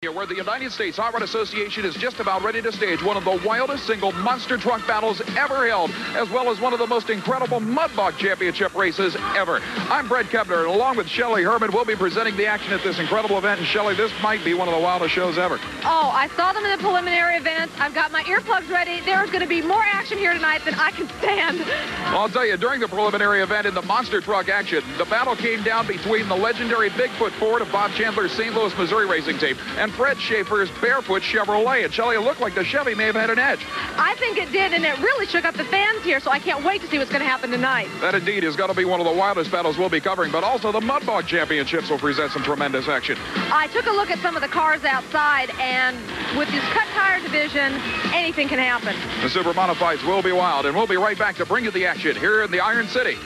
Where the United States Hot Rod Association is just about ready to stage one of the wildest single monster truck battles ever held, as well as one of the most incredible mud bog championship races ever. I'm Bret Kepner, and along with Shelley, Herman, we'll be presenting the action at this incredible event. And Shelley, this might be one of the wildest shows ever. Oh, I saw them in the preliminary events. I've got my earplugs ready. There's going to be more action here tonight than I can stand. Well, I'll tell you, during the preliminary event in the monster truck action, the battle came down between the legendary Bigfoot Ford of Bob Chandler's St. Louis, Missouri racing team and Fred Schaefer's Barefoot Chevrolet. And Shelley, it looked like the Chevy may have had an edge. I think it did, and it really shook up the fans here, so I can't wait to see what's going to happen tonight. That indeed is going to be one of the wildest battles we'll be covering, but also the Mud Bog Championships will present some tremendous action. I took a look at some of the cars outside, and with this cut tire division, anything can happen. The Super Modifieds will be wild, and we'll be right back to bring you the action here in the Iron City.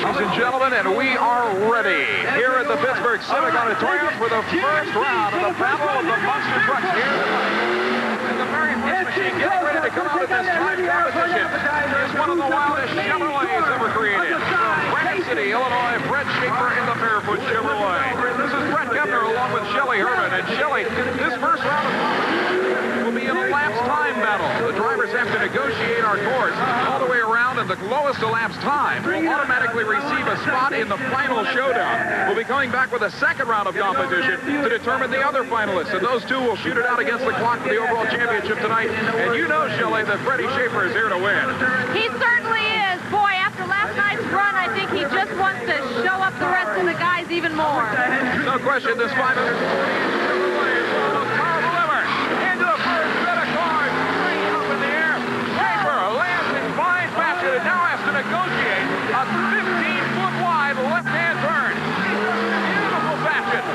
Ladies and gentlemen, and we are ready here at the Pittsburgh Civic Auditorium for the first round of the Battle of the Monster Trucks here tonight. And the very first machine getting ready to come out of this time competition is one of the wildest Chevrolets ever created. From Granite City, Illinois, Fred Schaefer in the Barefoot Chevrolet. This is Bret Kepner along with Shelley Herman. And Shelley, this first round of competition will be an elapsed time battle. The drivers have to negotiate our course all the way around, and the lowest elapsed time will automatically receive a spot in the final showdown. We'll be coming back with a second round of competition to determine the other finalists, and those two will shoot it out against the clock for the overall championship tonight. And you know, Shelley, that Freddie Schaefer is here to win. He certainly is. Boy, after last night's run, I think he just wants to show up the rest of the guys even more. No question, this 500 negotiate a 15-foot wide left-hand turn. Beautiful fashion.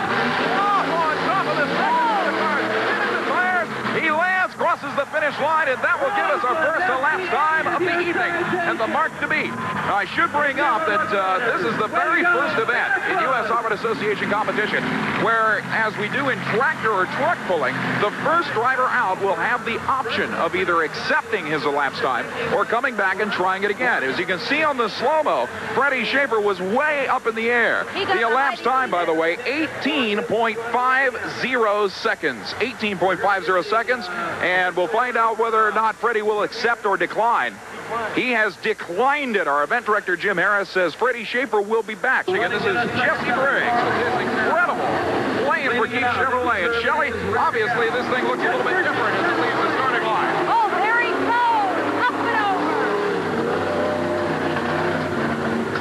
On top of the second of the cars. Into the tires. He lands, crosses the finish line, and that will give us our first elapsed time of the evening and the mark to beat. Now, I should bring up that this is the very first event in U.S. Hot Rod Association competition where, as we do in tractor or truck pulling, the first driver out will have the option of either accepting his elapsed time or coming back and trying it again. As you can see on the slow-mo, Freddie Schaefer was way up in the air. The elapsed time, by the way, 18.50 seconds. 18.50 seconds, and we'll find out whether or not Freddie will accept or decline. He has declined it. Our event director, Jim Harris, says Freddie Schaefer will be back. Again, this is Jesse Briggs with his incredible playing for Keith Chevrolet. And Shelley, obviously, this thing looks a little bit different as it leaves the starting line. Oh, there he goes! Up and over!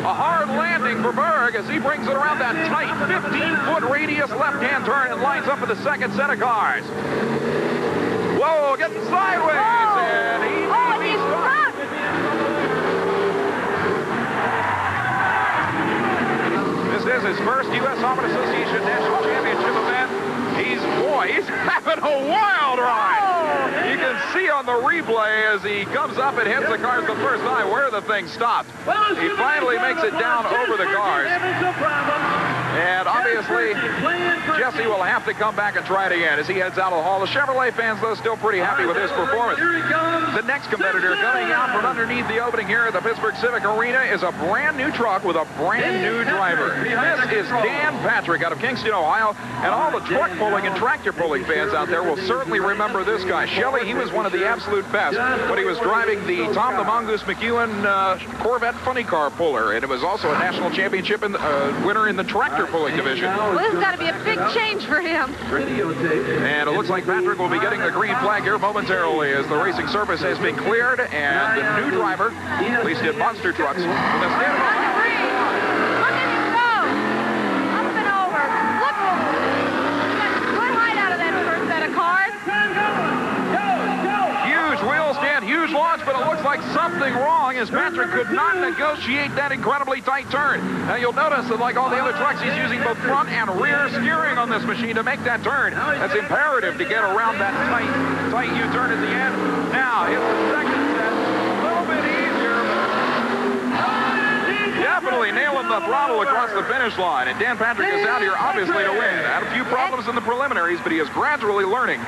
A hard landing for Berg as he brings it around that tight 15-foot radius left-hand turn and lines up for the second set of cars. Whoa, getting sideways, and he's stuck. This is his first U.S. Hot Rod Association National Championship event. He's having a wild ride. You can see on the replay as he comes up and hits the cars the first time where the thing stopped. He finally makes it down over the cars. And obviously, Jesse will have to come back and try it again as he heads out of the hall. The Chevrolet fans, though, still pretty happy with his performance. The next competitor coming out from underneath the opening here at the Pittsburgh Civic Arena is a brand new truck with a brand new driver. This is Dan Patrick out of Kingston, Ohio. And all the truck pulling and tractor pulling fans out there will certainly remember this guy. Shelley, he was one of the absolute best when he was driving the Tom the Mongoose McEwen Corvette funny car puller. And it was also a national championship winner in the tractor pulling division. Well, this has got to be a big change for him. And it looks like Patrick will be getting the green flag here momentarily as the racing surface has been cleared and the new driver, at least in monster trucks, from the state of Ohio. Look at him go! Up and over. Look! Good height out of that first set of cars. Huge wheel stand, huge launch, but it looks like something wrong as Patrick could not negotiate that incredibly tight turn. Now you'll notice that like all the other trucks, he's using both front and rear steering on this machine to make that turn. That's imperative to get around that tight U-turn at the end. Now, it's the second set, a little bit easier, but definitely nailing the throttle across the finish line. And Dan Patrick is out here obviously to win. Had a few problems in the preliminaries, but he is gradually learning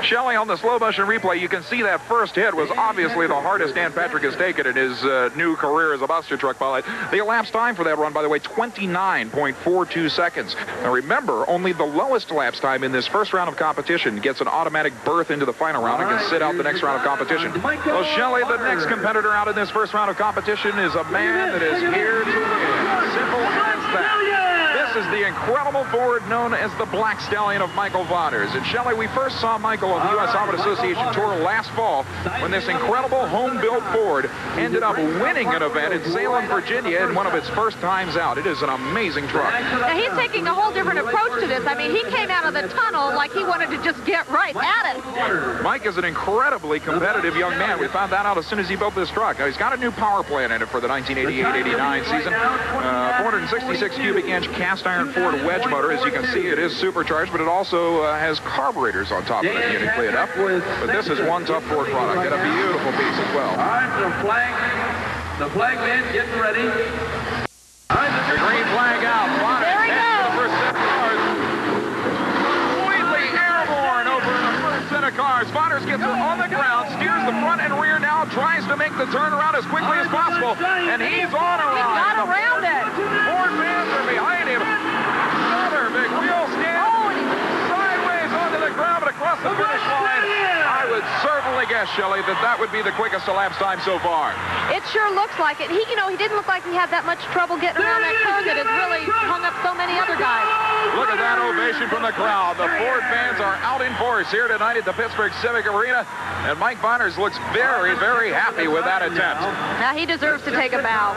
Shelley, on the slow motion replay, you can see that first hit was obviously the hardest Dan Patrick has taken in his new career as a monster truck pilot. The elapsed time for that run, by the way, 29.42 seconds. Now remember, only the lowest elapsed time in this first round of competition gets an automatic berth into the final round and can sit out the next round of competition. Well, Shelley, the next competitor out in this first round of competition is a man that is here to win. Simple as that. This is the incredible Ford known as the Black Stallion of Michael VATERS. And Shelley, we first saw Michael on the U.S. Auto Association Tour last fall when this incredible home-built Ford ended up winning an event in Salem, Virginia in one of its first times out. It is an amazing truck. Now, he's taking a whole different approach to this. I mean, he came out of the tunnel like he wanted to just get right at it. Mike is an incredibly competitive young man. We found that out as soon as he built this truck. Now, he's got a new power plant in it for the 1988-89 season. 466 cubic inch cast iron Ford wedge motor. As you can see, it is supercharged, but it also has carburetors on top of it uniquely enough. But this is one tough Ford product and a beautiful piece as well. All right, the flag man getting ready. The green flag out. There he goes. The first set of cars. Completely airborne over the first set of cars. VATERS gets it on the ground, steers the front and rear now, tries to make the turnaround as quickly as possible, and he's on a He ride. got around it. Ford fans are behind him. Another big wheel stand. Sideways onto the ground, but across the finish line. I would certainly guess, Shelley, that would be the quickest elapsed time so far. It sure looks like it. He didn't look like he had that much trouble getting around that curve that has really hung up so many other guys. Look at that ovation from the crowd. The Ford fans are out in force here tonight at the Pittsburgh Civic Arena, and Mike VATERS looks very, very happy with that attempt. Now, he deserves to take a bow.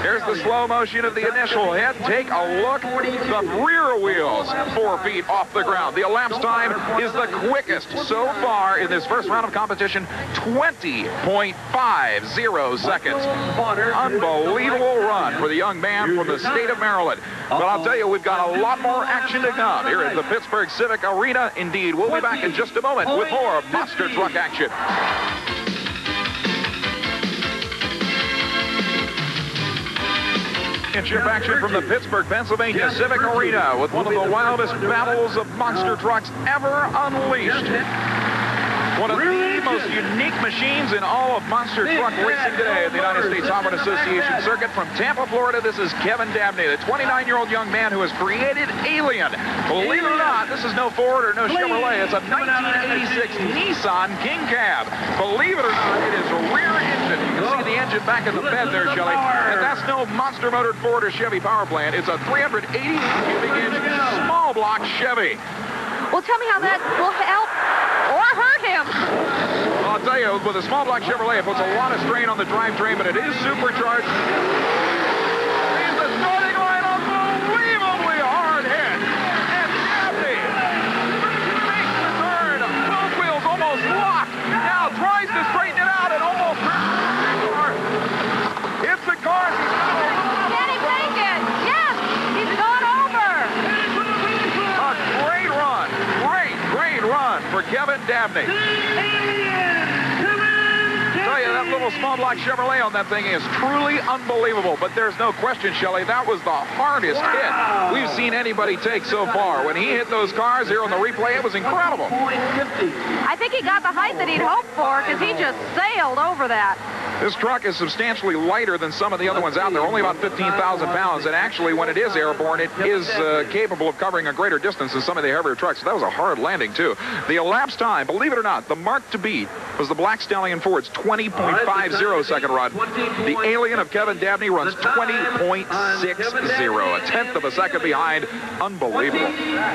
Here's the slow motion of the initial hit. Take a look. The rear wheels 4 feet off the ground. The elapsed time is the quickest so far in this first round of competition, 20.50 seconds. Unbelievable run for the young man from the state of Maryland. But I'll tell you, we've got a lot more action to come here at the Pittsburgh Civic Arena. Indeed, we'll be back in just a moment with more monster truck action. Championship action from the Pittsburgh, Pennsylvania Civic Arena with one of the wildest battles of monster trucks ever unleashed. One of the most unique machines in all of monster truck racing today in the United States Auto Association circuit. From Tampa, Florida, this is Kevin Dabney, the 29-year-old young man who has created Alien. Believe it or not, this is no Ford or no Chevrolet. It's a 1986 Nissan King Cab. Believe it or not, it is a rear engine. You can see the engine back in the bed there, Shelley. And that's no monster-motored Ford or Chevy power plant. It's a 380 cubic inch small block Chevy. Well, tell me how that will help or hurt him. Well, I'll tell you, with a small block Chevrolet, it puts a lot of strain on the drivetrain, but it is supercharged. Leaves the starting line unbelievably hard hit. And Dabney makes the turn. Both wheels almost locked. Now tries to straighten it out and almost hits the car. Can he make it? Yes, he's gone over. A great run. Great run for Kevin Dabney. Tell you, that little small block Chevrolet on that thing is truly unbelievable. But there's no question, Shelley, that was the hardest hit we've seen anybody take so far. When he hit those cars here on the replay, it was incredible. I think he got the height that he'd hoped for because he just sailed over that. This truck is substantially lighter than some of the other ones out there, only about 15,000 pounds. And actually, when it is airborne, it is capable of covering a greater distance than some of the heavier trucks. So that was a hard landing, too. The elapsed time, believe it or not, the mark to beat was the Black Stallion Ford's 20.50 second run. The Alien of Kevin Dabney runs 20.60, a tenth of a second behind. Unbelievable.